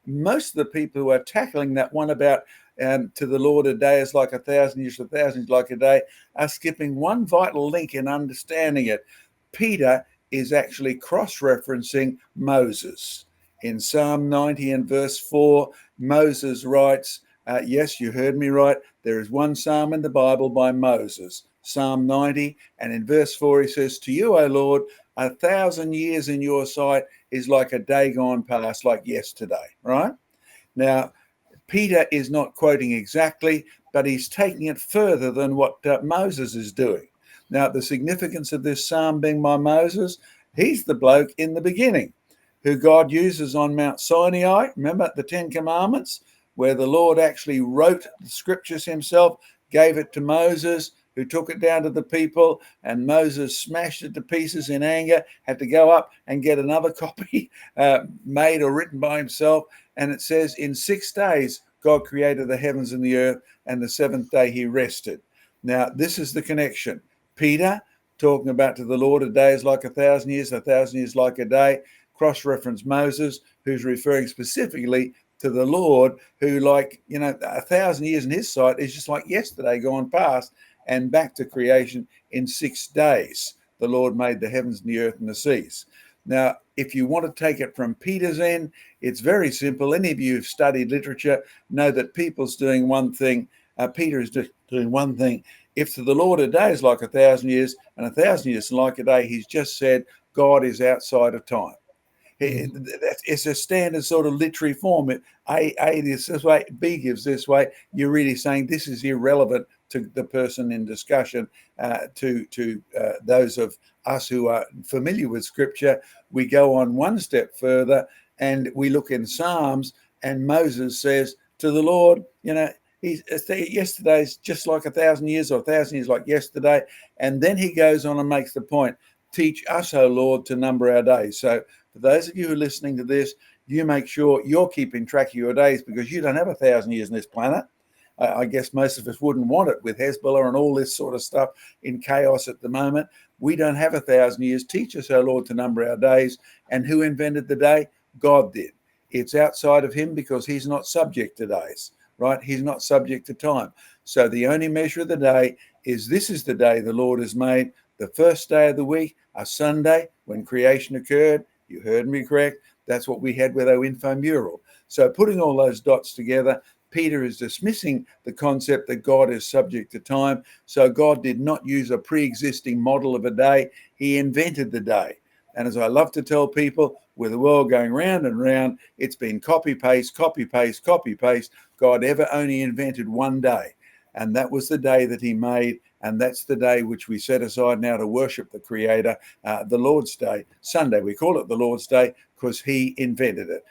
most of the people who are tackling that one about to the Lord a day is like 1,000 years, 1,000 years like a day, are skipping one vital link in understanding it. Peter is actually cross-referencing Moses. In Psalm 90 and verse 4, Moses writes, yes, you heard me right, there is one psalm in the Bible by Moses, Psalm 90, and in verse 4 he says, to you, O Lord, 1,000 years in your sight is like a day gone past, like yesterday, right? Now, Peter is not quoting exactly, but he's taking it further than what Moses is doing. Now, the significance of this psalm being by Moses, he's the bloke in the beginning who God uses on Mount Sinai. Remember the Ten Commandments, where the Lord actually wrote the scriptures himself, gave it to Moses, who took it down to the people, and Moses smashed it to pieces in anger, had to go up and get another copy made or written by himself. And it says, in 6 days, God created the heavens and the earth, and the seventh day he rested. Now, this is the connection. Peter, talking about to the Lord, a day is like 1,000 years, 1,000 years like a day. Cross-reference Moses, who's referring specifically to the Lord, who, like, 1,000 years in his sight is just like yesterday gone past, and back to creation in 6 days. The Lord made the heavens and the earth and the seas. Now, if you want to take it from Peter's end, it's very simple. Any of you who've studied literature know that people's doing one thing. Peter is doing one thing. If to the Lord a day is like 1,000 years and 1,000 years is like a day, he's just said God is outside of time. It's a standard sort of literary form. A this way, B gives this way. You're really saying this is irrelevant to the person in discussion. To those of us who are familiar with Scripture, we go on one step further and we look in Psalms, and Moses says to the Lord, yesterday's just like 1,000 years, or 1,000 years like yesterday. And then he goes on and makes the point, teach us, O Lord, to number our days. So for those of you who are listening to this, you make sure you're keeping track of your days, because you don't have 1,000 years on this planet. I guess most of us wouldn't want it with Hezbollah and all this sort of stuff in chaos at the moment. We don't have 1,000 years. Teach us, O Lord, to number our days. And who invented the day? God did. It's outside of him because he's not subject to days, right? He's not subject to time. So the only measure of the day is, this is the day the Lord has made, the first day of the week, a Sunday, when creation occurred. You heard me correct. That's what we had with our info mural. So putting all those dots together, Peter is dismissing the concept that God is subject to time. So God did not use a pre-existing model of a day. He invented the day. And as I love to tell people, with the world going round and round, it's been copy, paste, copy, paste, copy, paste. God ever only invented one day. And that was the day that he made. And that's the day which we set aside now to worship the Creator, the Lord's Day, Sunday. We call it the Lord's Day because he invented it.